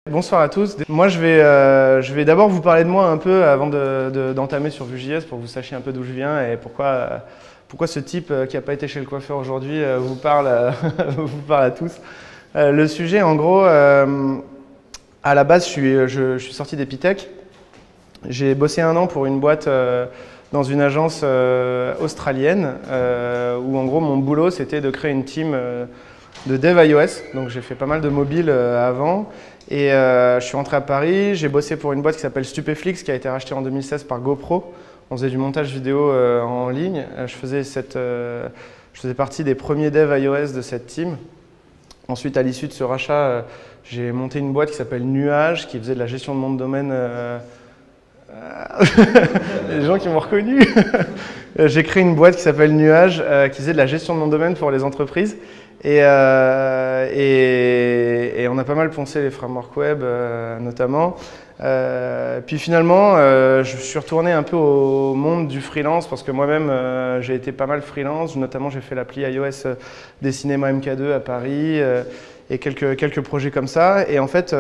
Bonsoir à tous. Moi, je vais d'abord vous parler de moi un peu avant d'entamer sur Vue.js pour que vous sachiez un peu d'où je viens et pourquoi ce type qui n'a pas été chez le coiffeur aujourd'hui vous parle à tous. Le sujet, en gros, à la base, je suis sorti d'Epitech. J'ai bossé 1 an pour une boîte dans une agence australienne où, en gros, mon boulot, c'était de créer une team de dev iOS. Donc, j'ai fait pas mal de mobile avant. Et je suis rentré à Paris, j'ai bossé pour une boîte qui s'appelle Stupeflix, qui a été rachetée en 2016 par GoPro. On faisait du montage vidéo en ligne. Je faisais partie des premiers devs iOS de cette team. Ensuite, à l'issue de ce rachat, j'ai monté une boîte qui s'appelle Nuage, qui faisait de la gestion de nom de domaine. Les gens qui m'ont reconnu. J'ai créé une boîte qui s'appelle Nuage, qui faisait de la gestion de nom de domaine pour les entreprises. Et on a pas mal poncé les frameworks web notamment. Puis finalement, je suis retourné un peu au monde du freelance parce que moi-même, j'ai été pas mal freelance. Notamment, j'ai fait l'appli iOS des cinémas MK2 à Paris et quelques projets comme ça. Et en fait,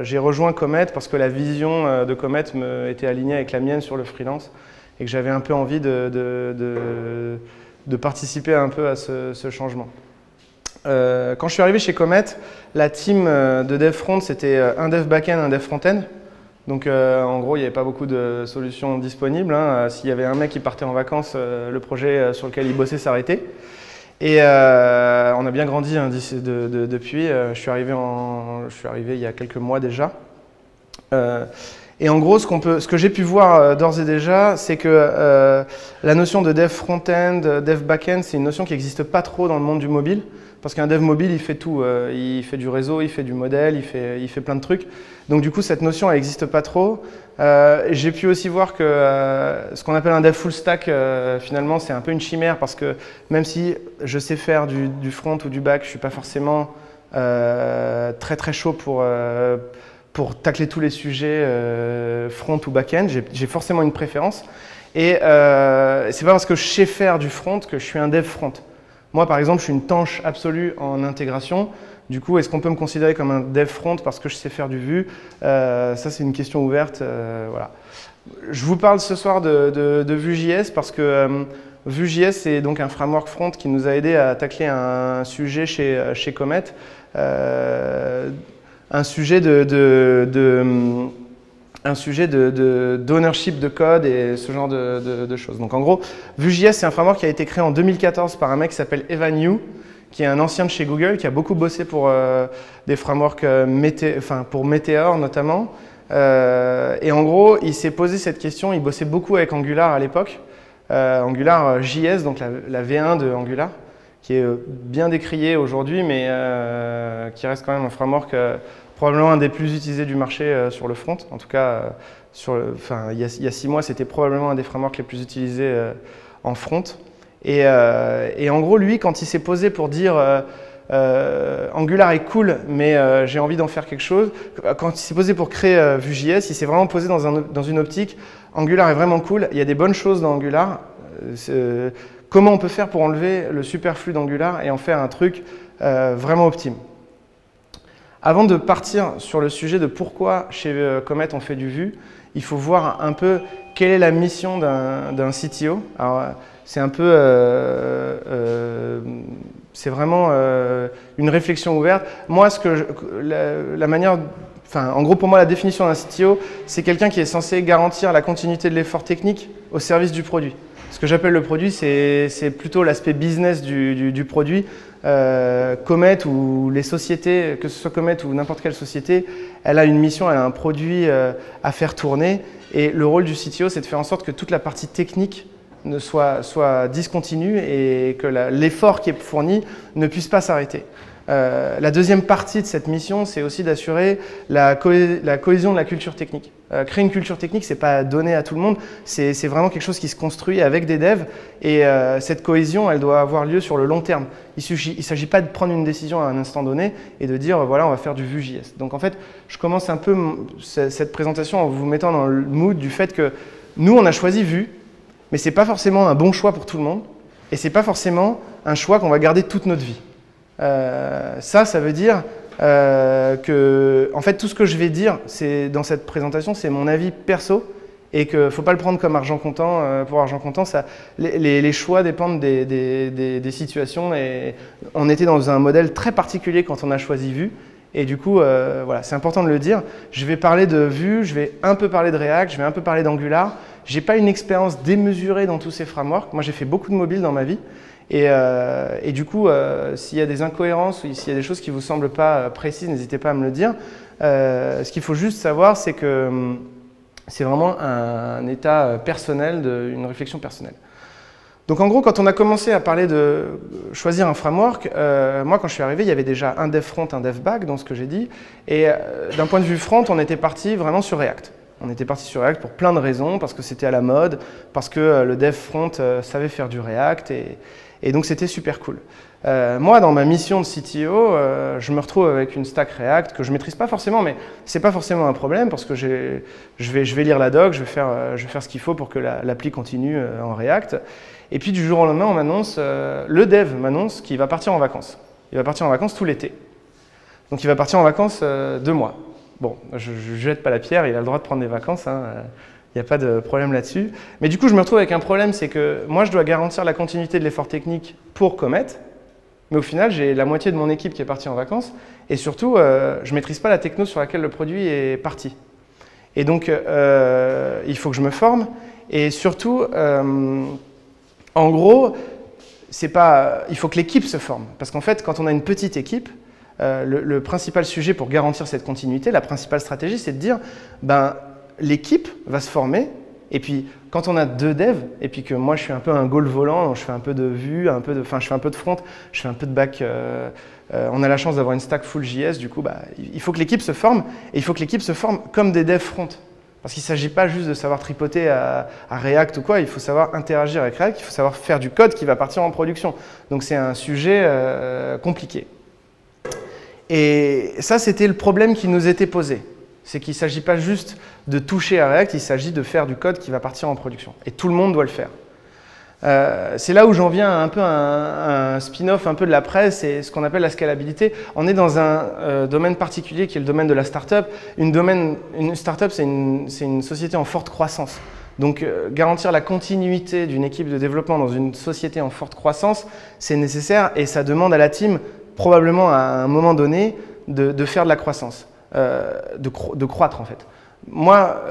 j'ai rejoint Comet parce que la vision de Comet était alignée avec la mienne sur le freelance et que j'avais un peu envie de participer un peu à ce changement. Quand je suis arrivé chez Comet, la team de dev front, c'était un dev backend, un dev front-end. Donc en gros, il n'y avait pas beaucoup de solutions disponibles. S'il y avait un mec qui partait en vacances, le projet sur lequel il bossait s'arrêtait. Et on a bien grandi depuis. Je suis arrivé il y a quelques mois déjà. Et en gros, ce que j'ai pu voir d'ores et déjà, c'est que la notion de dev front-end, dev back-end, c'est une notion qui n'existe pas trop dans le monde du mobile. Parce qu'un dev mobile, il fait tout. Il fait du réseau, il fait du modèle, il fait plein de trucs. Donc du coup, cette notion, elle n'existe pas trop. J'ai pu aussi voir que ce qu'on appelle un dev full stack, finalement, c'est un peu une chimère parce que même si je sais faire du front ou du back, je ne suis pas forcément très chaud pour tacler tous les sujets front ou back-end. J'ai forcément une préférence. Et c'est pas parce que je sais faire du front que je suis un dev front. Moi, par exemple, je suis une tanche absolue en intégration. Du coup, est-ce qu'on peut me considérer comme un dev front parce que je sais faire du Vue? Ça, c'est une question ouverte. Voilà. Je vous parle ce soir de Vue.js parce que Vue.js, c'est donc un framework front qui nous a aidé à tacler un sujet chez Comet. Un sujet d'ownership de code et ce genre de choses. Donc en gros, Vue.js, c'est un framework qui a été créé en 2014 par un mec qui s'appelle Evan You, qui est un ancien de chez Google, qui a beaucoup bossé pour des frameworks pour Meteor notamment. Et en gros, il s'est posé cette question, il bossait beaucoup avec Angular à l'époque, Angular JS, donc la V1 de Angular, qui est bien décrié aujourd'hui, mais qui reste quand même un framework probablement un des plus utilisés du marché sur le front. En tout cas, il y a 6 mois, c'était probablement un des frameworks les plus utilisés en front. Et en gros, lui, quand il s'est posé pour dire Angular est cool, mais j'ai envie d'en faire quelque chose, quand il s'est posé pour créer Vue.js, il s'est vraiment posé dans une optique Angular est vraiment cool, il y a des bonnes choses dans Angular. Comment on peut faire pour enlever le superflu d'Angular et en faire un truc vraiment optime? Avant de partir sur le sujet de pourquoi chez Comet on fait du Vue, il faut voir un peu quelle est la mission d'un CTO. Alors, c'est un peu, c'est vraiment une réflexion ouverte. Moi, en gros, pour moi, la définition d'un CTO, c'est quelqu'un qui est censé garantir la continuité de l'effort technique au service du produit. Ce que j'appelle le produit, c'est plutôt l'aspect business du produit. Comet ou les sociétés, que ce soit Comet ou n'importe quelle société, elle a une mission, elle a un produit à faire tourner. Et le rôle du CTO, c'est de faire en sorte que toute la partie technique soit discontinue et que l'effort qui est fourni ne puisse pas s'arrêter. La deuxième partie de cette mission, c'est aussi d'assurer la cohésion de la culture technique. Créer une culture technique, ce n'est pas donné à tout le monde, c'est vraiment quelque chose qui se construit avec des devs et cette cohésion, elle doit avoir lieu sur le long terme. Il ne s'agit pas de prendre une décision à un instant donné et de dire voilà, on va faire du Vue.js. Donc en fait, je commence un peu cette présentation en vous mettant dans le mood du fait que nous, on a choisi Vue, mais ce n'est pas forcément un bon choix pour tout le monde et ce n'est pas forcément un choix qu'on va garder toute notre vie. Ça veut dire en fait, tout ce que je vais dire dans cette présentation, c'est mon avis perso et qu'il ne faut pas le prendre comme argent comptant. Pour argent comptant, les choix dépendent des situations. Et on était dans un modèle très particulier quand on a choisi Vue. Et du coup, voilà, c'est important de le dire. Je vais parler de Vue, je vais un peu parler de React, je vais un peu parler d'Angular. Je n'ai pas une expérience démesurée dans tous ces frameworks. Moi, j'ai fait beaucoup de mobile dans ma vie. Et du coup, s'il y a des incohérences ou s'il y a des choses qui ne vous semblent pas précises, n'hésitez pas à me le dire. Ce qu'il faut juste savoir, c'est que c'est vraiment un état personnel, une réflexion personnelle. Donc en gros, quand on a commencé à parler de choisir un framework, moi quand je suis arrivé, il y avait déjà un dev front, un dev back dans ce que j'ai dit. Et d'un point de vue front, on était parti vraiment sur React. On était parti sur React pour plein de raisons, parce que c'était à la mode, parce que le dev front savait faire du React, et donc c'était super cool. Moi, dans ma mission de CTO, je me retrouve avec une stack React que je ne maîtrise pas forcément, mais ce n'est pas forcément un problème parce que je vais lire la doc, je vais faire ce qu'il faut pour que l'appli continue en React. Et puis du jour au lendemain, on m'annonce, le dev m'annonce qu'il va partir en vacances. Il va partir en vacances tout l'été. Donc il va partir en vacances 2 mois. Bon, je ne jette pas la pierre, il a le droit de prendre des vacances, hein, il n'y a pas de problème là-dessus. Mais du coup, je me retrouve avec un problème, c'est que moi, je dois garantir la continuité de l'effort technique pour Comet. Mais au final, j'ai la moitié de mon équipe qui est partie en vacances. Et surtout, je ne maîtrise pas la techno sur laquelle le produit est parti. Et donc, il faut que je me forme. Et surtout, en gros, il faut que l'équipe se forme. Parce qu'en fait, quand on a une petite équipe, le principal sujet pour garantir cette continuité, la principale stratégie, c'est de dire, l'équipe va se former. Et puis, quand on a 2 devs, et puis que moi je suis un peu un goal volant, donc je fais un peu de Vue, je fais un peu de front, je fais un peu de back, on a la chance d'avoir une stack full JS, du coup, il faut que l'équipe se forme, et il faut que l'équipe se forme comme des devs front. Parce qu'il ne s'agit pas juste de savoir tripoter à React ou quoi, il faut savoir interagir avec React, il faut savoir faire du code qui va partir en production. Donc c'est un sujet compliqué. Et ça, c'était le problème qui nous était posé. C'est qu'il ne s'agit pas juste de toucher à React, il s'agit de faire du code qui va partir en production. Et tout le monde doit le faire. C'est là où j'en viens un peu un spin-off un peu de la presse et ce qu'on appelle la scalabilité. On est dans un domaine particulier qui est le domaine de la startup. Une startup, c'est une société en forte croissance. Donc garantir la continuité d'une équipe de développement dans une société en forte croissance, c'est nécessaire et ça demande à la team, probablement à un moment donné, de faire de la croissance. De croître en fait. Moi,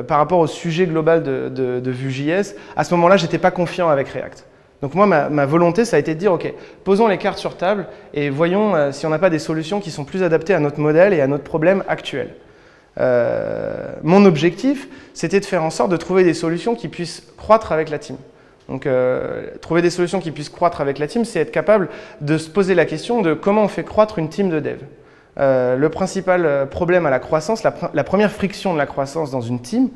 par rapport au sujet global de Vue.js, à ce moment-là, je n'étais pas confiant avec React. Donc moi, ma volonté, ça a été de dire, ok, posons les cartes sur table et voyons si on n'a pas des solutions qui sont plus adaptées à notre modèle et à notre problème actuel. Mon objectif, c'était de faire en sorte de trouver des solutions qui puissent croître avec la team. Donc, trouver des solutions qui puissent croître avec la team, c'est être capable de se poser la question de comment on fait croître une team de dev. Le principal problème à la croissance, la première friction de la croissance dans une team,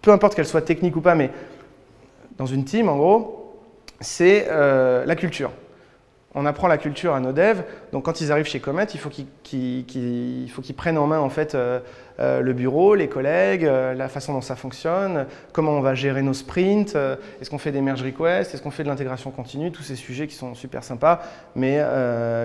peu importe qu'elle soit technique ou pas, mais dans une team, en gros, c'est la culture. On apprend la culture à nos devs, donc quand ils arrivent chez Comet, il faut qu'ils prennent en main en fait, le bureau, les collègues, la façon dont ça fonctionne, comment on va gérer nos sprints, est-ce qu'on fait des merge requests, est-ce qu'on fait de l'intégration continue, tous ces sujets qui sont super sympas, mais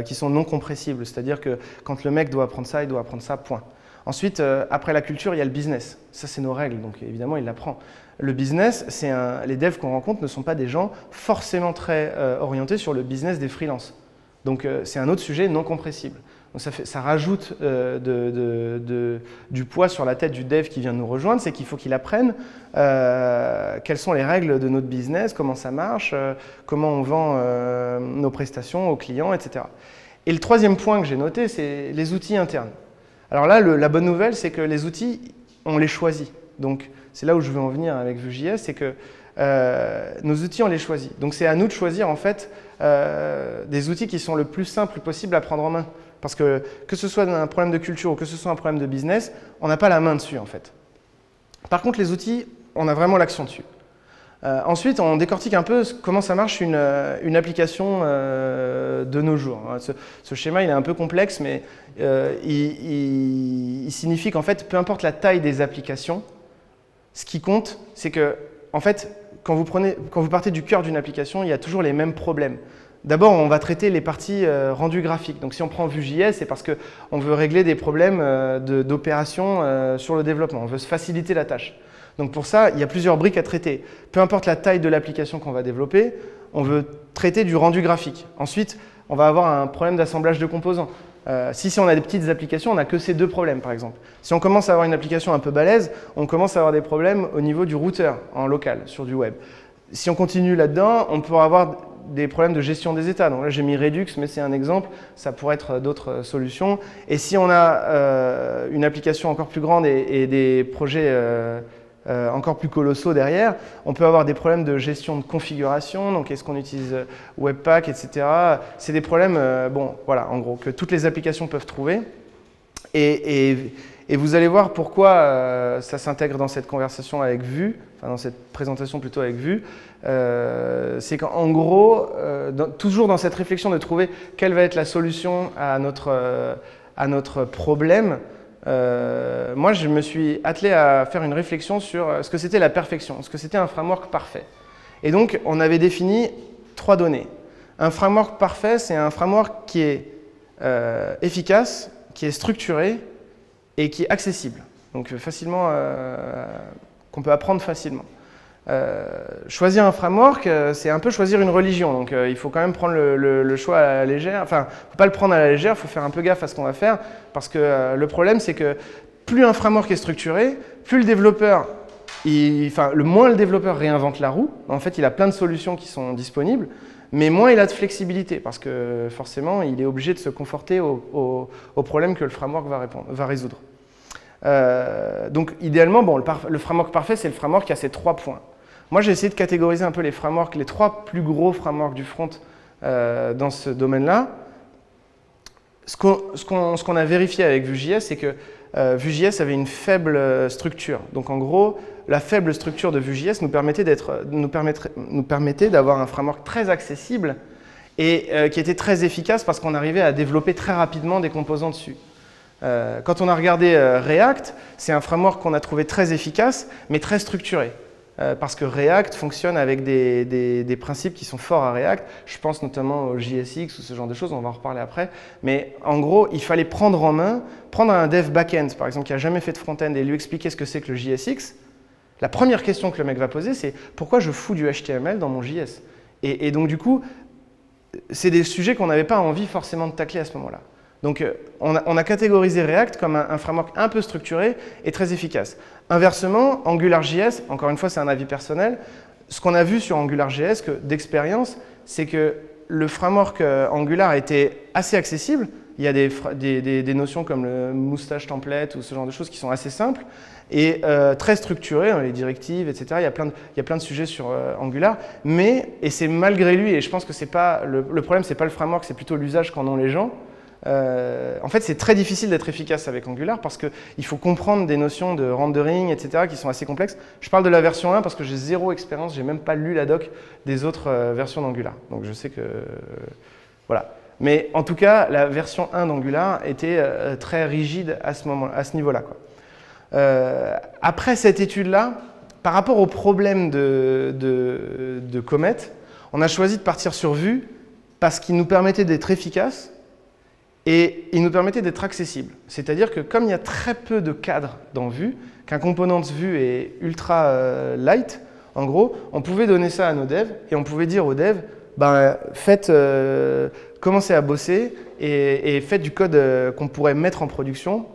qui sont non compressibles, c'est-à-dire que quand le mec doit apprendre ça, il doit apprendre ça, point. Ensuite, après la culture, il y a le business. Ça, c'est nos règles, donc évidemment, il l'apprend. Le business, les devs qu'on rencontre ne sont pas des gens forcément très orientés sur le business des freelances. Donc, c'est un autre sujet non compressible. Donc, ça rajoute du poids sur la tête du dev qui vient de nous rejoindre, c'est qu'il faut qu'il apprenne quelles sont les règles de notre business, comment ça marche, comment on vend nos prestations aux clients, etc. Et le troisième point que j'ai noté, c'est les outils internes. Alors là, la bonne nouvelle, c'est que les outils, on les choisit. Donc, c'est là où je veux en venir avec Vue.js, c'est que nos outils, on les choisit. Donc, c'est à nous de choisir en fait des outils qui sont le plus simples possible à prendre en main. Parce que ce soit un problème de culture ou que ce soit un problème de business, on n'a pas la main dessus en fait. Par contre, les outils, on a vraiment l'action dessus. Ensuite, on décortique un peu comment ça marche une application de nos jours. Ce schéma, il est un peu complexe, mais il signifie qu'en fait, peu importe la taille des applications, ce qui compte, c'est que, en fait, quand vous partez du cœur d'une application, il y a toujours les mêmes problèmes. D'abord, on va traiter les parties rendues graphiques. Donc si on prend Vue.js, c'est parce qu'on veut régler des problèmes d'opération sur le développement. On veut se faciliter la tâche. Donc pour ça, il y a plusieurs briques à traiter. Peu importe la taille de l'application qu'on va développer, on veut traiter du rendu graphique. Ensuite, on va avoir un problème d'assemblage de composants. Si on a des petites applications, on n'a que ces deux problèmes, par exemple. Si on commence à avoir une application un peu balèze, on commence à avoir des problèmes au niveau du routeur en local, sur du web. Si on continue là-dedans, on pourra avoir des problèmes de gestion des états. Donc là, j'ai mis Redux, mais c'est un exemple. Ça pourrait être d'autres solutions. Et si on a une application encore plus grande et des projets encore plus colossaux derrière, on peut avoir des problèmes de gestion de configuration. Donc, est-ce qu'on utilise Webpack, etc. C'est des problèmes, bon, voilà, en gros, que toutes les applications peuvent trouver. Et vous allez voir pourquoi ça s'intègre dans cette conversation avec Vue, enfin dans cette présentation plutôt avec Vue. C'est qu'en gros, toujours dans cette réflexion de trouver quelle va être la solution à notre problème, moi je me suis attelé à faire une réflexion sur ce que c'était la perfection, ce que c'était un framework parfait. Et donc on avait défini 3 données. Un framework parfait, c'est un framework qui est efficace, qui est structuré et qui est accessible, donc facilement, qu'on peut apprendre facilement. Choisir un framework, c'est un peu choisir une religion, donc il faut quand même prendre le choix à la légère. Enfin, il ne faut pas le prendre à la légère, il faut faire un peu gaffe à ce qu'on va faire, parce que le problème, c'est que plus un framework est structuré, plus le développeur, le moins le développeur réinvente la roue. En fait, il a plein de solutions qui sont disponibles, mais moins il a de flexibilité, parce que forcément, il est obligé de se conforter aux problèmes que le framework va résoudre. Donc, idéalement, bon, le framework parfait, c'est le framework qui a ces 3 points. Moi, j'ai essayé de catégoriser un peu les frameworks, les 3 plus gros frameworks du front dans ce domaine-là. Ce qu'on a vérifié avec Vue.js, c'est que Vue.js avait une faible structure. Donc, en gros, la faible structure de Vue.js nous permettait d'avoir un framework très accessible et qui était très efficace parce qu'on arrivait à développer très rapidement des composants dessus. Quand on a regardé React, c'est un framework qu'on a trouvé très efficace, mais très structuré. Parce que React fonctionne avec des principes qui sont forts à React. Je pense notamment au JSX ou ce genre de choses, on va en reparler après. Mais en gros, il fallait prendre en main, prendre un dev back-end, par exemple, qui n'a jamais fait de front-end et lui expliquer ce que c'est que le JSX. La première question que le mec va poser, c'est pourquoi je fous du HTML dans mon JS? Et donc, du coup, c'est des sujets qu'on n'avait pas envie forcément de tacler à ce moment-là. Donc, on a catégorisé React comme un framework un peu structuré et très efficace. Inversement, AngularJS, encore une fois, c'est un avis personnel, ce qu'on a vu sur AngularJS d'expérience, c'est que le framework Angular était assez accessible. Il y a des notions comme le moustache template ou ce genre de choses qui sont assez simples et très structurées, les directives, etc. Il y a plein de sujets sur Angular, et c'est malgré lui, et je pense que c'est pas, le problème, c'est pas le framework, c'est plutôt l'usage qu'en ont les gens. En fait, c'est très difficile d'être efficace avec Angular parce qu'il faut comprendre des notions de rendering, etc. qui sont assez complexes. Je parle de la version 1 parce que j'ai 0 expérience, j'ai même pas lu la doc des autres versions d'Angular. Donc je sais que… voilà. Mais en tout cas, la version 1 d'Angular était très rigide à ce niveau-là. Après cette étude-là, par rapport au problème de Comet, on a choisi de partir sur Vue parce qu'il nous permettait d'être efficace. Et il nous permettait d'être accessible. C'est-à-dire que comme il y a très peu de cadres dans Vue, qu'un component Vue est ultra light, en gros, on pouvait donner ça à nos devs et on pouvait dire aux devs, commencez à bosser et faites du code qu'on pourrait mettre en production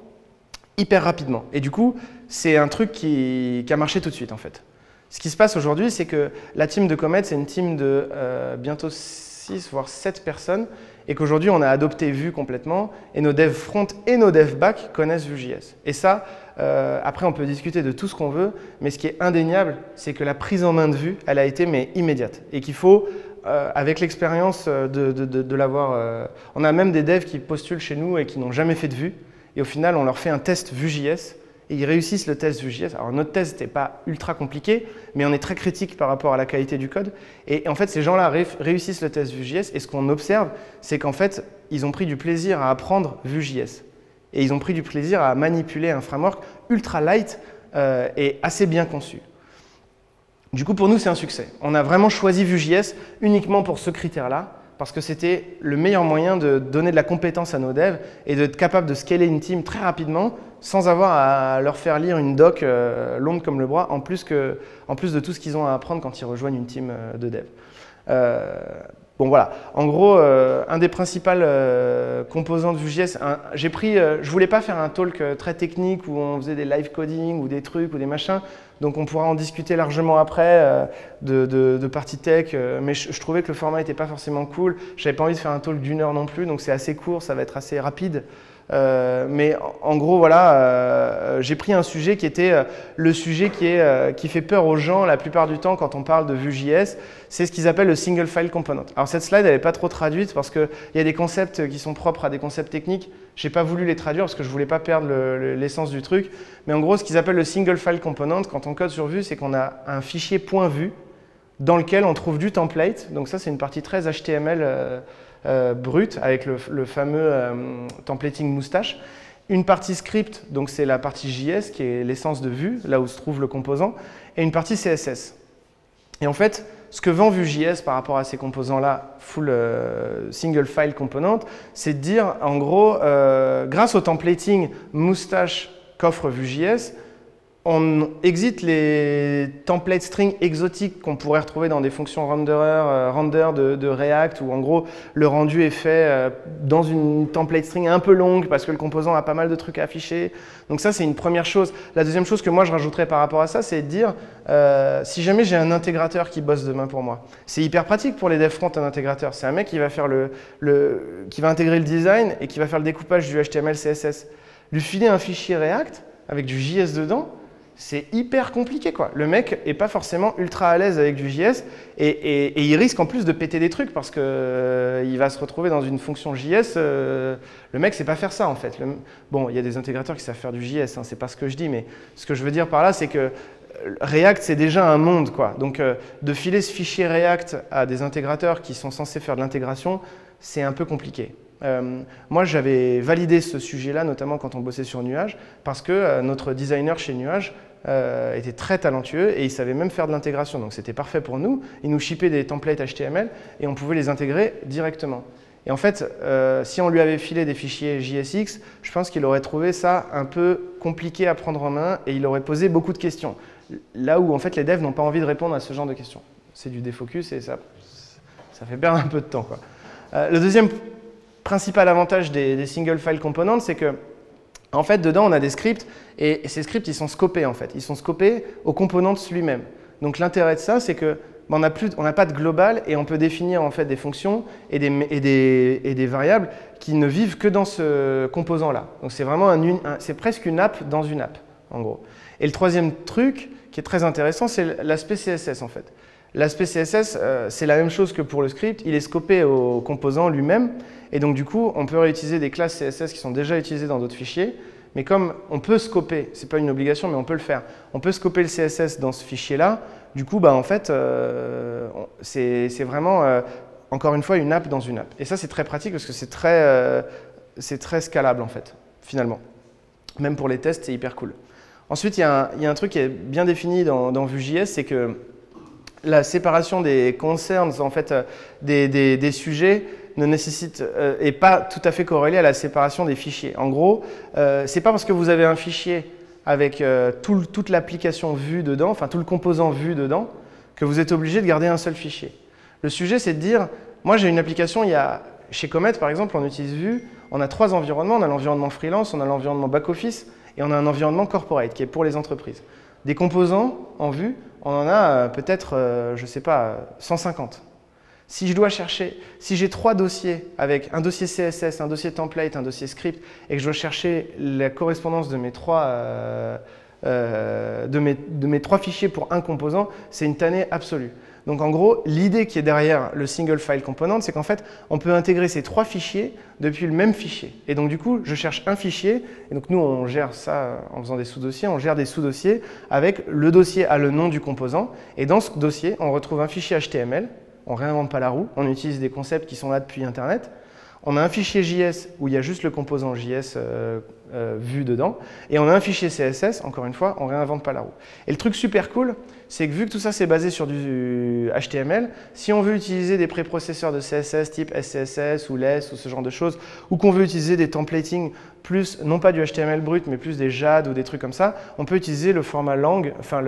hyper rapidement. Et du coup, c'est un truc qui a marché tout de suite en fait. Ce qui se passe aujourd'hui, c'est que la team de Comet, c'est une team de bientôt 6 voire 7 personnes et qu'aujourd'hui on a adopté Vue complètement et nos devs front et nos devs back connaissent Vue.js. Et ça, après on peut discuter de tout ce qu'on veut, mais ce qui est indéniable, c'est que la prise en main de Vue, elle a été immédiate et qu'il faut, avec l'expérience de l'avoir… on a même des devs qui postulent chez nous et qui n'ont jamais fait de Vue et au final on leur fait un test Vue.js et ils réussissent le test Vue.js. Alors notre test n'était pas ultra compliqué, mais on est très critique par rapport à la qualité du code. Et en fait, ces gens-là réussissent le test Vue.js et ce qu'on observe, c'est qu'en fait, ils ont pris du plaisir à apprendre Vue.js. Et ils ont pris du plaisir à manipuler un framework ultra light et assez bien conçu. Du coup, pour nous, c'est un succès. On a vraiment choisi Vue.js uniquement pour ce critère-là, parce que c'était le meilleur moyen de donner de la compétence à nos devs et d'être capable de scaler une team très rapidement sans avoir à leur faire lire une doc longue comme le bras, en plus de tout ce qu'ils ont à apprendre quand ils rejoignent une team de dev. Bon voilà, en gros, un des principaux composants de Vue.js, je voulais pas faire un talk très technique où on faisait des live coding ou des trucs ou des machins, donc on pourra en discuter largement après de partie tech, mais je trouvais que le format n'était pas forcément cool, j'avais pas envie de faire un talk d'1 heure non plus, donc c'est assez court, ça va être assez rapide. Mais en gros, voilà, j'ai pris un sujet qui était le sujet qui fait peur aux gens la plupart du temps quand on parle de Vue.js, c'est ce qu'ils appellent le single file component. Alors cette slide, elle n'est pas trop traduite parce qu'il y a des concepts qui sont propres à des concepts techniques. Je n'ai pas voulu les traduire parce que je ne voulais pas perdre l'essence du truc. Mais en gros, ce qu'ils appellent le single file component, quand on code sur Vue, c'est qu'on a un fichier .vue dans lequel on trouve du template. Donc ça, c'est une partie très HTML brute avec le fameux templating moustache. Une partie script, donc c'est la partie JS qui est l'essence de Vue, là où se trouve le composant, et une partie CSS. Et en fait, ce que vend Vue.js par rapport à ces composants-là, full single file component, c'est de dire, en gros, grâce au templating moustache qu'offre Vue.js, on exit les templates string exotiques qu'on pourrait retrouver dans des fonctions render de React où en gros le rendu est fait dans une template string un peu longue parce que le composant a pas mal de trucs à afficher. Donc ça c'est une première chose. La deuxième chose que moi je rajouterais par rapport à ça, c'est de dire si jamais j'ai un intégrateur qui bosse demain pour moi, c'est hyper pratique pour les dev front un intégrateur. C'est un mec qui va faire qui va intégrer le design et qui va faire le découpage du HTML, CSS. Lui filer un fichier React avec du JS dedans, c'est hyper compliqué, quoi. Le mec n'est pas forcément ultra à l'aise avec du JS et il risque en plus de péter des trucs parce qu'il va se retrouver dans une fonction JS. Le mec ne sait pas faire ça en fait. Bon, il y a des intégrateurs qui savent faire du JS, hein, c'est pas ce que je dis, mais ce que je veux dire par là, c'est que React, c'est déjà un monde, quoi. Donc, de filer ce fichier React à des intégrateurs qui sont censés faire de l'intégration, c'est un peu compliqué. Moi, j'avais validé ce sujet-là, notamment quand on bossait sur Nuage, parce que notre designer chez Nuage était très talentueux et il savait même faire de l'intégration. Donc, c'était parfait pour nous. Il nous shippait des templates HTML et on pouvait les intégrer directement. Et en fait, si on lui avait filé des fichiers JSX, je pense qu'il aurait trouvé ça un peu compliqué à prendre en main et il aurait posé beaucoup de questions. Là où, en fait, les devs n'ont pas envie de répondre à ce genre de questions. C'est du défocus et ça fait perdre un peu de temps, quoi. Le deuxième principal avantage des single file components, c'est que en fait, dedans, on a des scripts et ces scripts, ils sont scopés en fait. Ils sont scopés au component lui-même. Donc l'intérêt de ça, c'est que on n'a pas de global et on peut définir en fait des fonctions et des variables qui ne vivent que dans ce composant-là. Donc c'est vraiment c'est presque une app dans une app, en gros. Et le troisième truc qui est très intéressant, c'est l'aspect CSS en fait. L'aspect CSS, c'est la même chose que pour le script, il est scopé au composant lui-même, et donc du coup, on peut réutiliser des classes CSS qui sont déjà utilisées dans d'autres fichiers, mais comme on peut scoper, c'est pas une obligation, mais on peut le faire, on peut scoper le CSS dans ce fichier-là, du coup, bah, en fait, c'est vraiment, encore une fois, une app dans une app. Et ça, c'est très pratique parce que c'est très scalable, en fait, finalement. Même pour les tests, c'est hyper cool. Ensuite, il y a un truc qui est bien défini dans Vue.js, c'est que la séparation des concerns, en fait, des sujets ne nécessite est pas tout à fait corrélée à la séparation des fichiers. En gros, c'est pas parce que vous avez un fichier avec toute l'application Vue dedans, enfin tout le composant Vue dedans, que vous êtes obligé de garder un seul fichier. Le sujet, c'est de dire, moi j'ai une application, chez Comet par exemple, on utilise Vue, on a 3 environnements, on a l'environnement freelance, on a l'environnement back-office et on a un environnement corporate qui est pour les entreprises. Des composants en Vue, on en a peut-être, je ne sais pas, 150. Si je dois chercher, si j'ai 3 dossiers avec un dossier CSS, un dossier template, un dossier script, et que je dois chercher la correspondance de mes 3 fichiers pour un composant, c'est une tannée absolue. Donc en gros, l'idée qui est derrière le single file component, c'est qu'en fait, on peut intégrer ces 3 fichiers depuis le même fichier. Et donc du coup, je cherche un fichier, et donc nous, on gère ça en faisant des sous-dossiers, on gère des sous-dossiers avec le dossier à le nom du composant, et dans ce dossier, on retrouve un fichier HTML, on ne réinvente pas la roue, on utilise des concepts qui sont là depuis Internet, On a un fichier JS où il y a juste le composant JS vu dedans, et on a un fichier CSS, encore une fois, on ne réinvente pas la roue. Et le truc super cool, c'est que vu que tout ça c'est basé sur du HTML, si on veut utiliser des préprocesseurs de CSS type SCSS ou LESS ou ce genre de choses, ou qu'on veut utiliser des templating plus, non pas du HTML brut, mais plus des JAD ou des trucs comme ça, on peut utiliser le format lang, enfin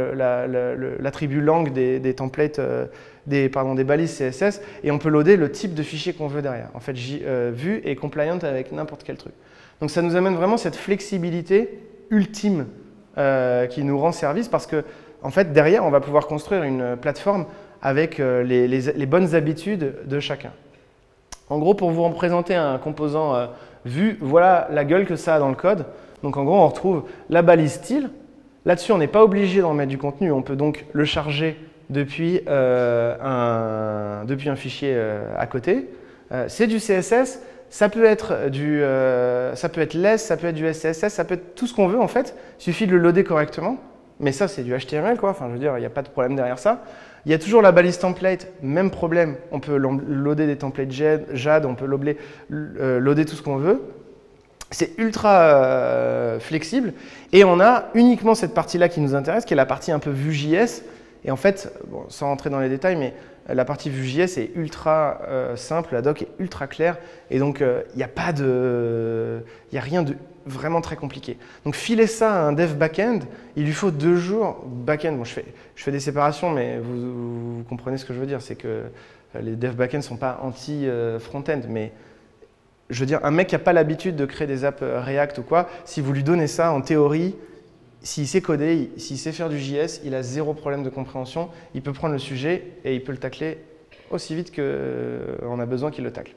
l'attribut lang des templates, des balises CSS, et on peut loader le type de fichier qu'on veut derrière. En fait, Vue est compliant avec n'importe quel truc. Donc ça nous amène vraiment cette flexibilité ultime qui nous rend service parce que en fait, derrière, on va pouvoir construire une plateforme avec les bonnes habitudes de chacun. En gros, pour vous représenter un composant Vue, voilà la gueule que ça a dans le code. Donc en gros, on retrouve la balise style. Là-dessus, on n'est pas obligé d'en mettre du contenu. On peut donc le charger depuis un fichier à côté. C'est du CSS. Ça peut être LESS, ça peut être du SCSS, ça peut être tout ce qu'on veut en fait. Il suffit de le loader correctement. Mais ça, c'est du HTML, quoi. Enfin, je veux dire, il n'y a pas de problème derrière ça. Il y a toujours la balise template, même problème. On peut loader des templates JAD, on peut loader tout ce qu'on veut. C'est ultra flexible. Et on a uniquement cette partie-là qui nous intéresse, qui est la partie un peu Vue.js. Et en fait, bon, sans rentrer dans les détails, mais la partie Vue.js est ultra simple, la doc est ultra claire. Et donc, il n'y a rien de vraiment très compliqué. Donc filer ça à un dev backend, il lui faut 2 jours. Backend, bon, je fais des séparations, mais vous comprenez ce que je veux dire, c'est que les dev backend ne sont pas anti-front-end, mais je veux dire, un mec qui n'a pas l'habitude de créer des apps React ou quoi, si vous lui donnez ça, en théorie, s'il sait coder, s'il sait faire du JS, il a 0 problème de compréhension, il peut prendre le sujet et il peut le tacler aussi vite qu'on a besoin qu'il le tacle.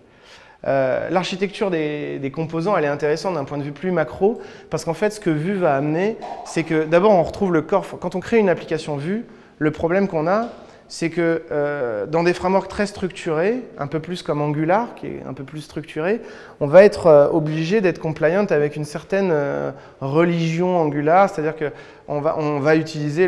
L'architecture des composants, elle est intéressante d'un point de vue plus macro, parce qu'en fait, ce que Vue va amener, c'est que d'abord, on retrouve le corps. Quand on crée une application Vue, le problème qu'on a, c'est que dans des frameworks très structurés, un peu plus comme Angular, qui est un peu plus structuré, on va être obligé d'être compliant avec une certaine religion Angular, c'est-à-dire qu'on va utiliser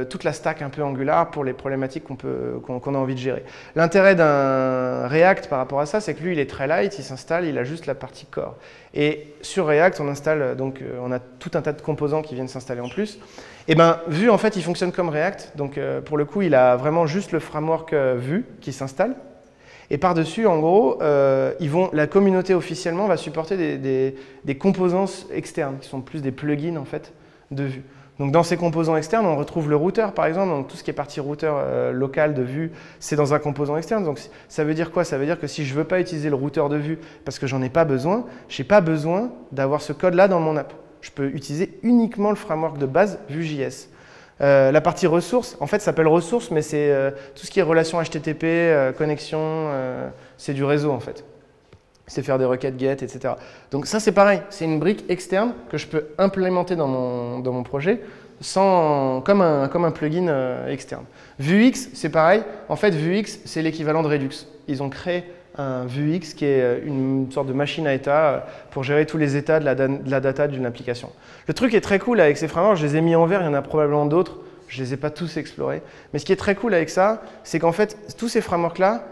toute la stack un peu Angular pour les problématiques qu'on a envie de gérer. L'intérêt d'un React par rapport à ça, c'est que lui, il est très light, il s'installe, il a juste la partie core. Et sur React, on installe, donc on a tout un tas de composants qui viennent s'installer en plus. Et bien, Vue, en fait, il fonctionne comme React. Donc, pour le coup, il a vraiment juste le framework Vue qui s'installe. Et par-dessus, en gros, la communauté officiellement va supporter des composants externes, qui sont plus des plugins, en fait, de Vue. Donc, dans ces composants externes, on retrouve le routeur, par exemple. Donc, tout ce qui est partie routeur local de Vue, c'est dans un composant externe. Donc, ça veut dire quoi? Ça veut dire que si je ne veux pas utiliser le routeur de Vue parce que j'en ai pas besoin, je n'ai pas besoin d'avoir ce code-là dans mon app. Je peux utiliser uniquement le framework de base Vue.js. La partie ressources, en fait, ça s'appelle ressources, mais c'est tout ce qui est relation HTTP, connexion, c'est du réseau, en fait. C'est faire des requêtes GET, etc. Donc ça, c'est pareil. C'est une brique externe que je peux implémenter dans mon projet comme un plugin externe. Vuex, c'est pareil. En fait, Vuex, c'est l'équivalent de Redux. Ils ont créé un Vuex qui est une sorte de machine à état pour gérer tous les états de la data d'une application. Le truc est très cool avec ces frameworks, je les ai mis en vert, il y en a probablement d'autres, je ne les ai pas tous explorés. Mais ce qui est très cool avec ça, c'est qu'en fait, tous ces frameworks-là,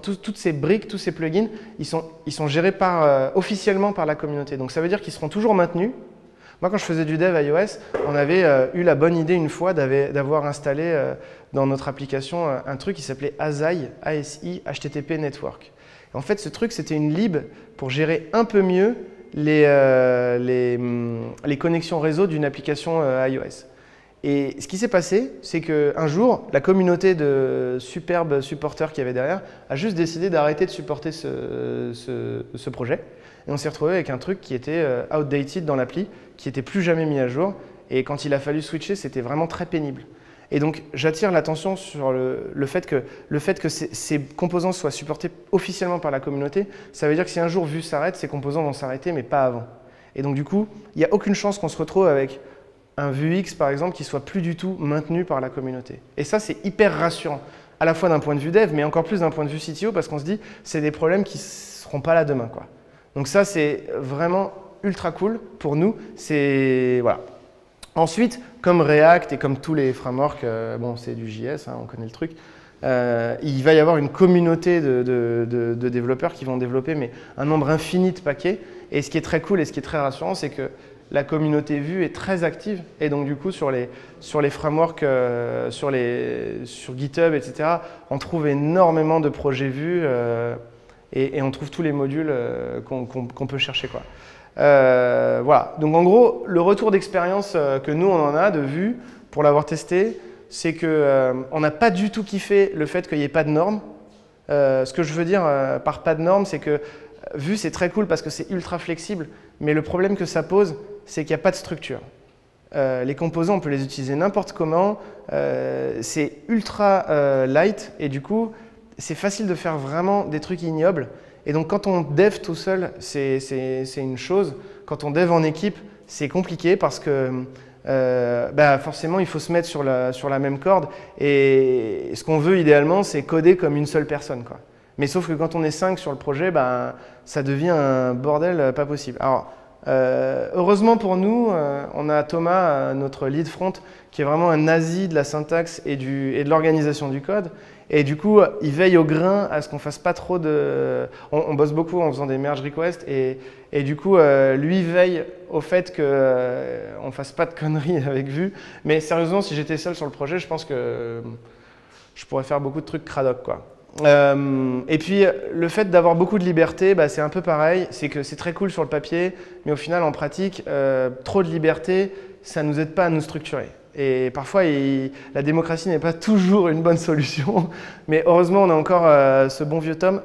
toutes ces briques, tous ces plugins, ils sont gérés officiellement par la communauté. Donc ça veut dire qu'ils seront toujours maintenus. Moi, quand je faisais du dev iOS, on avait eu la bonne idée une fois d'avoir installé dans notre application un truc qui s'appelait ASI, HTTP Network. Et en fait, ce truc, c'était une lib pour gérer un peu mieux les connexions réseau d'une application iOS. Et ce qui s'est passé, c'est qu'un jour, la communauté de superbes supporters qu'il y avait derrière a juste décidé d'arrêter de supporter ce projet. Et on s'est retrouvé avec un truc qui était outdated dans l'appli, qui n'était plus jamais mis à jour. Et quand il a fallu switcher, c'était vraiment très pénible. Et donc, j'attire l'attention sur le fait que ces composants soient supportés officiellement par la communauté. Ça veut dire que si un jour Vue s'arrête, ces composants vont s'arrêter, mais pas avant. Et donc, du coup, il n'y a aucune chance qu'on se retrouve avec un Vuex, par exemple, qui soit plus du tout maintenu par la communauté. Et ça, c'est hyper rassurant, à la fois d'un point de vue dev, mais encore plus d'un point de vue CTO, parce qu'on se dit, c'est des problèmes qui ne seront pas là demain, quoi. Donc ça, c'est vraiment ultra cool pour nous. Voilà. Ensuite, comme React et comme tous les frameworks, bon, c'est du JS, hein, on connaît le truc, Il va y avoir une communauté de développeurs qui vont développer mais un nombre infini de paquets. Et ce qui est très cool et ce qui est très rassurant, c'est que la communauté Vue est très active. Et donc du coup, sur les frameworks, sur GitHub, etc., on trouve énormément de projets Vue et on trouve tous les modules qu'on peut chercher, quoi. Voilà. Donc en gros, le retour d'expérience que nous, on en a de Vue, pour l'avoir testé, c'est qu'on n'a pas du tout kiffé le fait qu'il n'y ait pas de normes. Ce que je veux dire par pas de normes, c'est que Vue, c'est très cool parce que c'est ultra flexible, mais le problème que ça pose, c'est qu'il n'y a pas de structure. Les composants, on peut les utiliser n'importe comment, c'est ultra light et du coup, c'est facile de faire vraiment des trucs ignobles. Et donc quand on dev tout seul, c'est une chose. Quand on dev en équipe, c'est compliqué parce que forcément, il faut se mettre sur la même corde. Et ce qu'on veut idéalement, c'est coder comme une seule personne, quoi. Mais sauf que quand on est 5 sur le projet, ça devient un bordel pas possible. Alors, heureusement pour nous, on a Thomas, notre lead front, qui est vraiment un nazi de la syntaxe et de l'organisation du code. Et du coup, il veille au grain à ce qu'on fasse pas trop de... On bosse beaucoup en faisant des merge requests et du coup, lui veille au fait qu'on ne fasse pas de conneries avec Vue. Mais sérieusement, si j'étais seul sur le projet, je pense que je pourrais faire beaucoup de trucs cradoc, quoi. Et puis, le fait d'avoir beaucoup de liberté, c'est un peu pareil. C'est que c'est très cool sur le papier, mais au final, en pratique, trop de liberté, ça ne nous aide pas à nous structurer. Et parfois, la démocratie n'est pas toujours une bonne solution. Mais heureusement, on a encore ce bon vieux Tom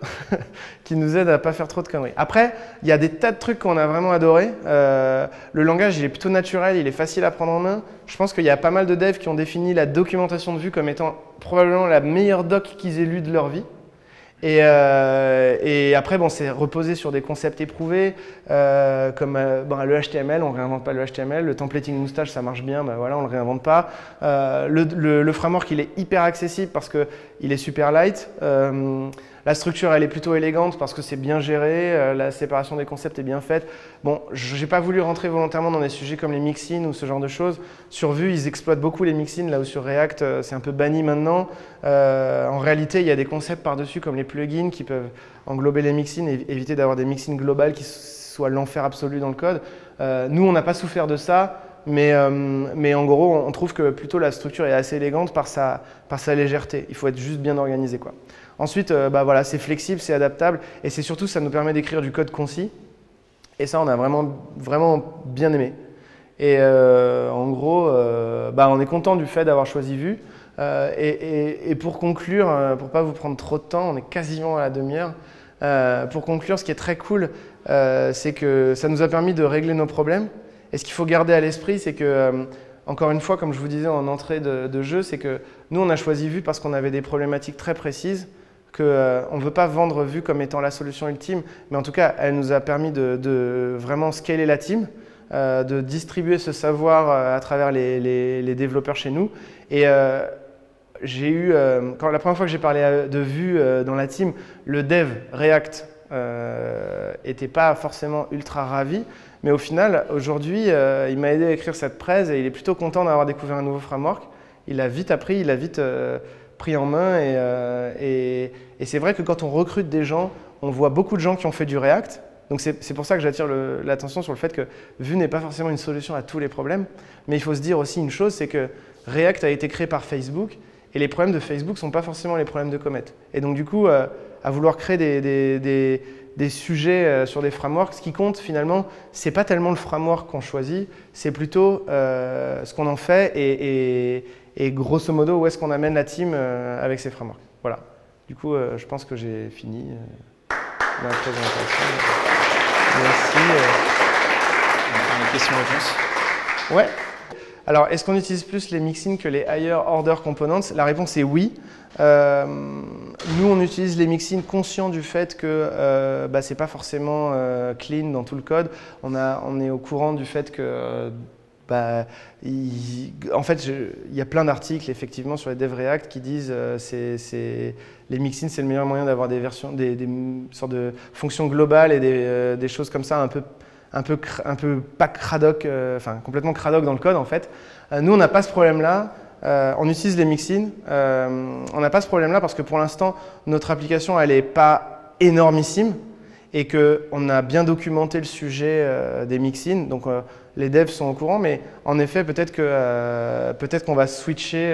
qui nous aide à ne pas faire trop de conneries. Après, il y a des tas de trucs qu'on a vraiment adorés. Le langage, il est plutôt naturel, il est facile à prendre en main. Je pense qu'il y a pas mal de devs qui ont défini la documentation de Vue comme étant probablement la meilleure doc qu'ils aient lue de leur vie. Et après, c'est reposé sur des concepts éprouvés, comme le HTML, on ne réinvente pas le HTML, le templating moustache, ça marche bien, voilà, on ne le réinvente pas. Le framework, il est hyper accessible parce qu'il est super light. La structure, elle est plutôt élégante parce que c'est bien géré, la séparation des concepts est bien faite. Bon, je n'ai pas voulu rentrer volontairement dans des sujets comme les mixins ou ce genre de choses. Sur Vue, ils exploitent beaucoup les mixins, là où sur React, c'est un peu banni maintenant. En réalité, il y a des concepts par-dessus comme les plugins qui peuvent englober les mixins et éviter d'avoir des mixins globales qui soient l'enfer absolu dans le code. Nous, on n'a pas souffert de ça. Mais en gros, on trouve que plutôt la structure est assez élégante par sa légèreté. Il faut être juste bien organisé, quoi. Ensuite, voilà, c'est flexible, c'est adaptable et c'est surtout, ça nous permet d'écrire du code concis. Et ça, on a vraiment bien aimé. Et en gros, on est content du fait d'avoir choisi Vue. Et pour conclure, pour ne pas vous prendre trop de temps, on est quasiment à la demi-heure. Pour conclure, ce qui est très cool, c'est que ça nous a permis de régler nos problèmes. Et ce qu'il faut garder à l'esprit, c'est que, encore une fois, comme je vous disais en entrée de jeu, c'est que nous, on a choisi Vue parce qu'on avait des problématiques très précises, qu'on ne veut pas vendre Vue comme étant la solution ultime, mais en tout cas, elle nous a permis de vraiment scaler la team, de distribuer ce savoir à travers les développeurs chez nous. Et j'ai eu, la première fois que j'ai parlé de Vue dans la team, le dev React n'était pas forcément ultra ravi. Mais au final, aujourd'hui, il m'a aidé à écrire cette presse et il est plutôt content d'avoir découvert un nouveau framework. Il a vite appris, il a vite pris en main et c'est vrai que quand on recrute des gens, on voit beaucoup de gens qui ont fait du React. Donc c'est pour ça que j'attire l'attention sur le fait que Vue n'est pas forcément une solution à tous les problèmes. Mais il faut se dire aussi une chose, c'est que React a été créé par Facebook et les problèmes de Facebook ne sont pas forcément les problèmes de Comet. Et donc du coup, à vouloir créer des sujets sur des frameworks, ce qui compte finalement, c'est pas tellement le framework qu'on choisit, c'est plutôt ce qu'on en fait et grosso modo où est-ce qu'on amène la team avec ces frameworks. Voilà. Du coup, je pense que j'ai fini ma présentation. Merci. Une question-réponse. Ouais. Alors, est-ce qu'on utilise plus les mixins que les higher order components? La réponse est oui. Nous, on utilise les mixins conscients du fait que ce n'est pas forcément clean dans tout le code. On est au courant du fait que en fait, il y a plein d'articles effectivement sur les dev React qui disent les mixins, c'est le meilleur moyen d'avoir des versions, des sortes de fonctions globales et des choses comme ça un peu pas cradoc, enfin complètement cradoc dans le code en fait. Nous, on n'a pas ce problème-là. on utilise les mixins. On n'a pas ce problème-là parce que pour l'instant, notre application, elle n'est pas énormissime et qu'on a bien documenté le sujet des mixins. Donc, les devs sont au courant, mais en effet, peut-être qu'on va switcher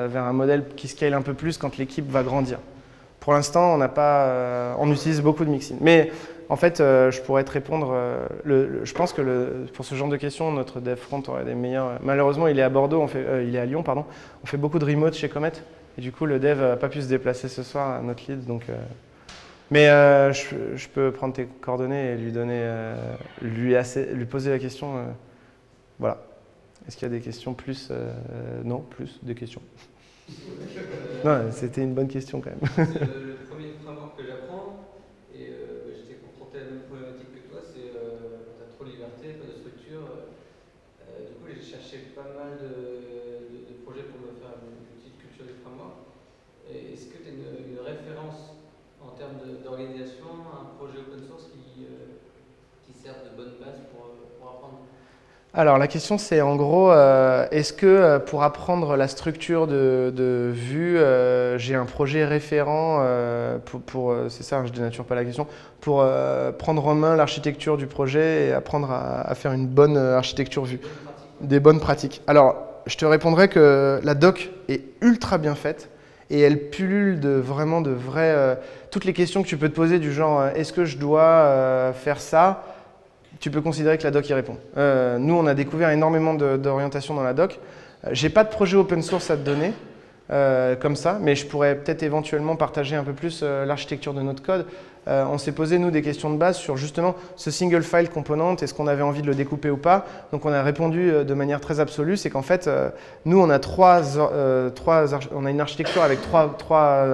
vers un modèle qui scale un peu plus quand l'équipe va grandir. Pour l'instant, on utilise beaucoup de mixins. Mais en fait, je pourrais te répondre. Je pense que pour ce genre de questions, notre dev front aurait des meilleurs. Malheureusement, il est à Bordeaux, il est à Lyon, pardon. On fait beaucoup de remote chez Comet. Et du coup, le dev n'a pas pu se déplacer ce soir à notre lead. Donc, mais je peux prendre tes coordonnées et lui poser la question. Voilà. Est-ce qu'il y a des questions plus non, plus des questions. Non, c'était une bonne question quand même. C'est le premier framework que j'apprends et j'étais confronté à la même problématique que toi, c'est tu as trop de liberté, pas de structure. Du coup, j'ai cherché pas mal de projets pour me faire une petite culture du framework. Est-ce que tu as une référence en termes d'organisation, un projet open source qui sert de bonne base pour apprendre? Alors la question c'est en gros, est-ce que pour apprendre la structure de Vue, j'ai un projet référent c'est ça, je dénature pas la question, pour prendre en main l'architecture du projet et apprendre à faire une bonne architecture Vue, des bonnes pratiques. Alors je te répondrai que la doc est ultra bien faite et elle pullule toutes les questions que tu peux te poser du genre est-ce que je dois faire ça? Tu peux considérer que la doc y répond. Nous, on a découvert énormément d'orientation dans la doc. J'ai pas de projet open source à te donner comme ça, mais je pourrais peut-être éventuellement partager un peu plus l'architecture de notre code. On s'est posé, nous, des questions de base sur justement ce single file component, est-ce qu'on avait envie de le découper ou pas. Donc, on a répondu de manière très absolue, c'est qu'en fait, nous, on a on a une architecture avec trois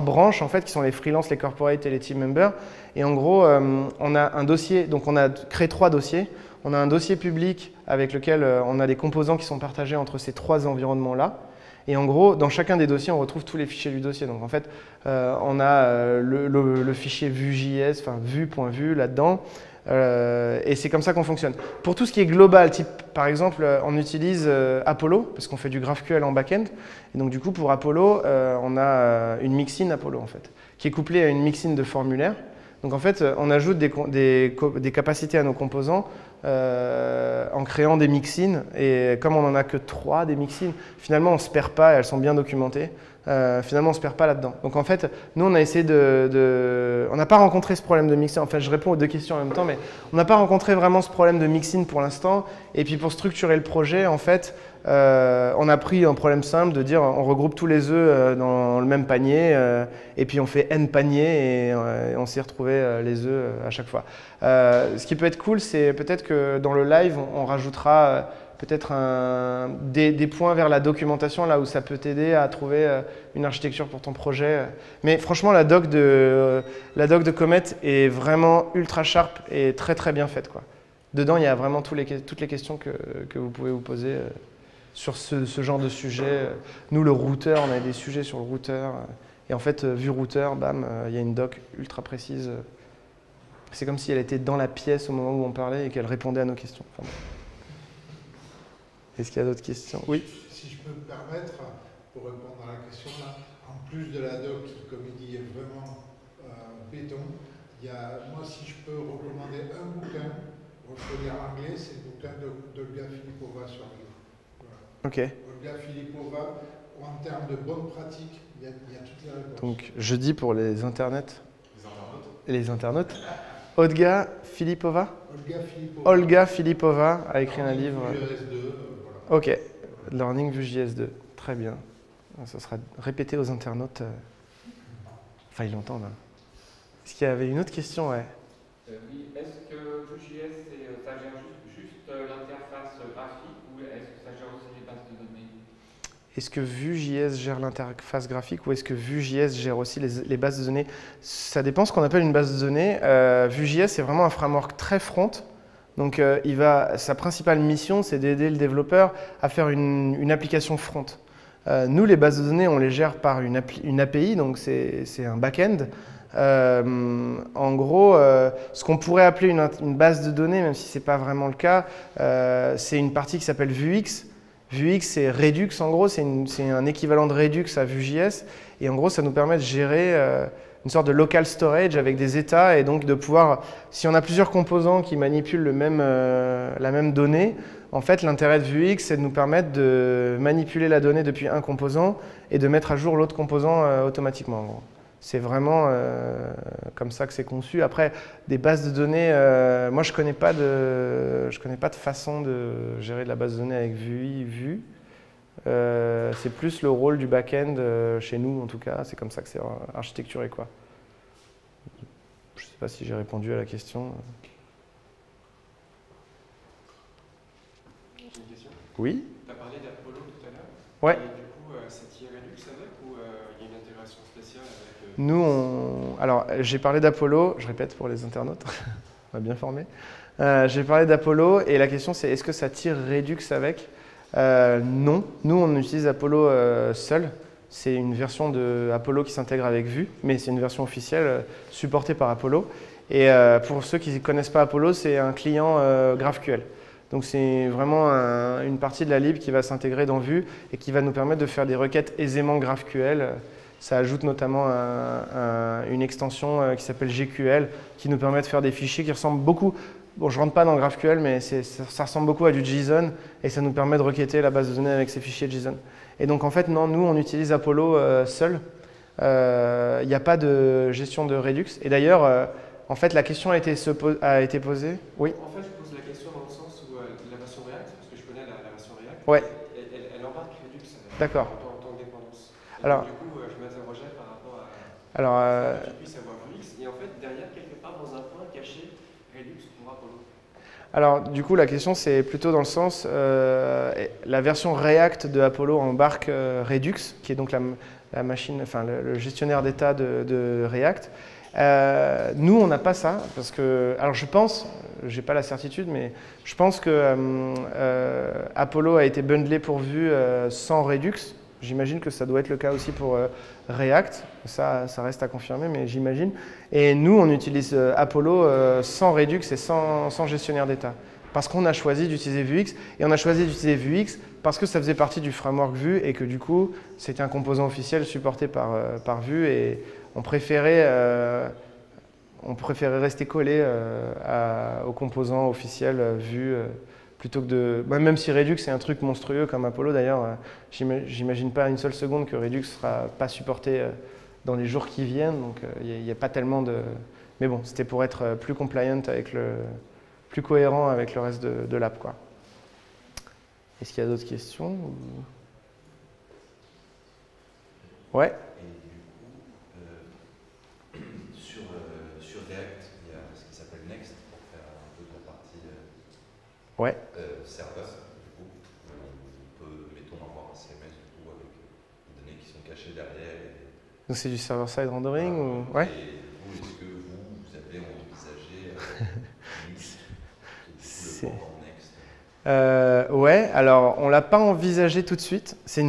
branches, en fait, qui sont les freelance, les corporate et les team members. Et en gros, on a un dossier, donc on a créé 3 dossiers. On a un dossier public avec lequel on a des composants qui sont partagés entre ces 3 environnements-là. Et en gros, dans chacun des dossiers, on retrouve tous les fichiers du dossier. Donc en fait, on a le fichier Vue.js, enfin Vue.vue là-dedans. Et c'est comme ça qu'on fonctionne. Pour tout ce qui est global, type par exemple, on utilise Apollo, parce qu'on fait du GraphQL en back-end. Et donc du coup, pour Apollo, on a une mixin Apollo en fait, qui est couplée à une mixin de formulaire. Donc en fait, on ajoute des capacités à nos composants en créant des mixins. Et comme on n'en a que 3 des mixins, finalement on ne se perd pas, elles sont bien documentées. Finalement on ne se perd pas là-dedans. Donc en fait, nous on a essayé on n'a pas rencontré ce problème de mixin. En fait, je réponds aux 2 questions en même temps, mais on n'a pas rencontré vraiment ce problème de mixin pour l'instant. Et puis pour structurer le projet, en fait, on a pris un problème simple de dire on regroupe tous les œufs dans le même panier et puis on fait n paniers et on s'y retrouvé les œufs à chaque fois. Ce qui peut être cool, c'est peut-être que dans le live, on rajoutera peut-être des points vers la documentation là où ça peut t'aider à trouver une architecture pour ton projet. Mais franchement, la doc de Comet est vraiment ultra sharp et très très bien faite, quoi. Dedans, il y a vraiment toutes les questions que vous pouvez vous poser sur ce genre de sujet. Nous, le routeur, on a des sujets sur le routeur. Et en fait, Vue routeur, bam, il y a une doc ultra précise. C'est comme si elle était dans la pièce au moment où on parlait et qu'elle répondait à nos questions. Enfin, est-ce qu'il y a d'autres questions? Oui. Si je peux me permettre, pour répondre à la question là, en plus de la doc qui, comme il dit, est vraiment béton, moi, si je peux recommander un bouquin, il faut lire anglais, c'est le bouquin d'Olga Filipova sur Vue. Voilà. Ok. Olga Filipova, en termes de bonnes pratiques, il y a toutes les réponses. Donc, je dis pour les internautes. Les internautes. Olga Filipova. Olga Filipova a écrit un livre. Vue.js 2, voilà. Ok. Learning Vue.js 2. Très bien. Ça sera répété aux internautes. Enfin, ils l'entendent. Hein. Est-ce qu'il y avait une autre question? Ouais. Oui, est-ce que Vue.js, ça gère juste l'interface graphique ou est-ce que ça gère aussi les bases de données? Est-ce que Vue.js gère l'interface graphique ou est-ce que Vue.js gère aussi les bases de données? Ça dépend ce qu'on appelle une base de données. Vue.js, c'est vraiment un framework très front. Donc, sa principale mission, c'est d'aider le développeur à faire une application front. Nous, les bases de données, on les gère par une API, donc c'est un back-end. En gros, ce qu'on pourrait appeler une base de données, même si ce n'est pas vraiment le cas, c'est une partie qui s'appelle Vuex. Vuex, c'est Redux, en gros, c'est un équivalent de Redux à Vue.js. Et en gros, ça nous permet de gérer une sorte de local storage avec des états et donc de pouvoir, si on a plusieurs composants qui manipulent la même donnée, en fait, l'intérêt de Vuex, c'est de nous permettre de manipuler la donnée depuis un composant et de mettre à jour l'autre composant automatiquement, en gros. C'est vraiment comme ça que c'est conçu. Après, des bases de données, moi je connais pas de façon de gérer de la base de données avec Vue. C'est plus le rôle du back-end chez nous en tout cas. C'est comme ça que c'est architecturé, quoi. Je sais pas si j'ai répondu à la question. J'ai une question. Oui. Tu as parlé d'Apollo tout à l'heure. Ouais. Et du coup, c'est tiré Redux avec ou il y a une intégration spéciale avec Nous, alors j'ai parlé d'Apollo, je répète pour les internautes, on va bien former. J'ai parlé d'Apollo et la question c'est est-ce que ça tire Redux avec non, nous on utilise Apollo seul. C'est une version de Apollo qui s'intègre avec Vue, mais c'est une version officielle supportée par Apollo. Et pour ceux qui ne connaissent pas Apollo, c'est un client GraphQL. Donc c'est vraiment une partie de la lib qui va s'intégrer dans Vue et qui va nous permettre de faire des requêtes aisément GraphQL. Ça ajoute notamment une extension qui s'appelle GQL qui nous permet de faire des fichiers qui ressemblent beaucoup. Bon, je ne rentre pas dans GraphQL, mais ça ressemble beaucoup à du JSON et ça nous permet de requêter la base de données avec ces fichiers JSON. Et donc en fait, non, nous on utilise Apollo seul. Il n'y a pas de gestion de Redux. Et d'ailleurs, en fait, la question a été posée. Oui. En fait, je pose la question dans le sens où la version React, parce que je connais la version React, Ouais. elle embarque Redux D'accord. en tant que dépendance. Et Alors, donc, du coup, je m'interrogeais par rapport à que tu puisses avoir Vuex. Et en fait, derrière, quelque part, dans un point caché, Redux pour Apollo. Alors, du coup, la question, c'est plutôt dans le sens, la version React de Apollo embarque Redux, qui est donc la machine, enfin, le gestionnaire d'état de React. Nous, on n'a pas ça, parce que, alors je pense, j'ai pas la certitude, mais je pense que Apollo a été bundlé pour Vue sans Redux. J'imagine que ça doit être le cas aussi pour React. Ça reste à confirmer, mais j'imagine. Et nous, on utilise Apollo sans Redux et sans gestionnaire d'état. Parce qu'on a choisi d'utiliser Vuex. Et on a choisi d'utiliser Vuex parce que ça faisait partie du framework Vue et que du coup, c'était un composant officiel supporté par Vue. Et on préférait rester collé aux composants officiels Vue. Plutôt que de… Même si Redux est un truc monstrueux comme Apollo, d'ailleurs, j'imagine pas une seule seconde que Redux ne sera pas supporté dans les jours qui viennent. Donc, il n'y a pas tellement de… Mais bon, c'était pour être plus compliant, plus cohérent avec le reste de l'app, quoi. Est-ce qu'il y a d'autres questions Ouais. Et du coup, sur React, il y a ce qui s'appelle Next pour faire un peu de la partie… Ouais. serveur, du coup, on peut, mettons, avoir un CMS du coup, avec des données qui sont cachées derrière. Donc c'est du server-side rendering ou… Ouais. Et du coup, est-ce que vous avez envisagé le port en Next Ouais, alors on ne l'a pas envisagé tout de suite. C'est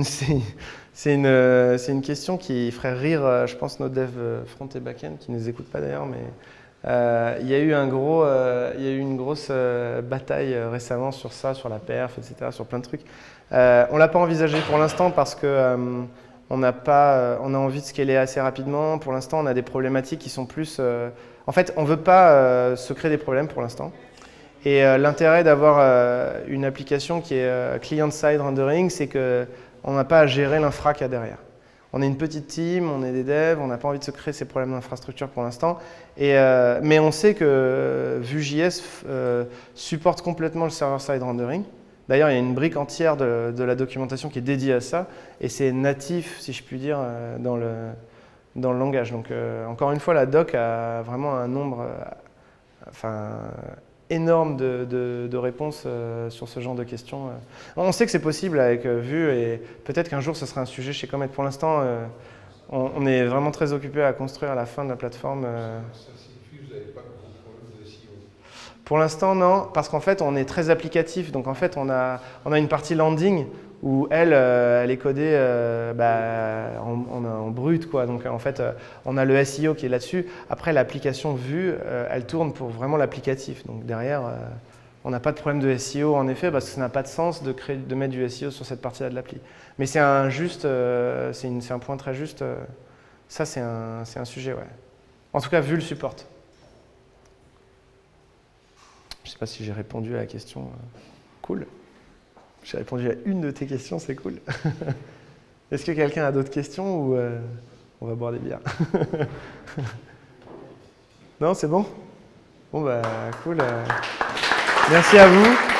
une question qui ferait rire, je pense, nos devs front et back-end qui ne nous écoutent pas d'ailleurs, mais… il y a eu une grosse bataille récemment sur ça, sur la perf, etc., sur plein de trucs. On ne l'a pas envisagé pour l'instant parce que on a envie de scaler assez rapidement. Pour l'instant, on a des problématiques qui sont plus… en fait, on ne veut pas se créer des problèmes pour l'instant. Et l'intérêt d'avoir une application qui est client-side rendering, c'est qu'on n'a pas à gérer l'infra qu'il y a derrière. On est une petite team, on est des devs, on n'a pas envie de se créer ces problèmes d'infrastructure pour l'instant. Mais on sait que Vue.js supporte complètement le server-side rendering. D'ailleurs, il y a une brique entière de la documentation qui est dédiée à ça. Et c'est natif, si je puis dire, dans le langage. Donc, encore une fois, la doc a vraiment un nombre énorme de réponses sur ce genre de questions. On sait que c'est possible avec Vue et peut-être qu'un jour ce sera un sujet chez Comet. Pour l'instant, on est vraiment très occupé à construire la fin de la plateforme. Ça signifie que vous n'avez pas beaucoup de problèmes de SEO? Pour l'instant, non, parce qu'en fait, on est très applicatif. Donc en fait, on a une partie landing où elle est codée en brut, quoi. Donc en fait, on a le SEO qui est là-dessus. Après, l'application Vue, elle tourne pour vraiment l'applicatif. Donc derrière, On n'a pas de problème de SEO en effet, parce que ça n'a pas de sens de mettre du SEO sur cette partie-là de l'appli. Mais c'est un point très juste. Ça, c'est un sujet, ouais. En tout cas, vu le support. Je ne sais pas si j'ai répondu à la question. Cool. J'ai répondu à une de tes questions, c'est cool. Est-ce que quelqu'un a d'autres questions ou on va boire des bières? Non, c'est bon? Bon, bah, cool. Merci à vous.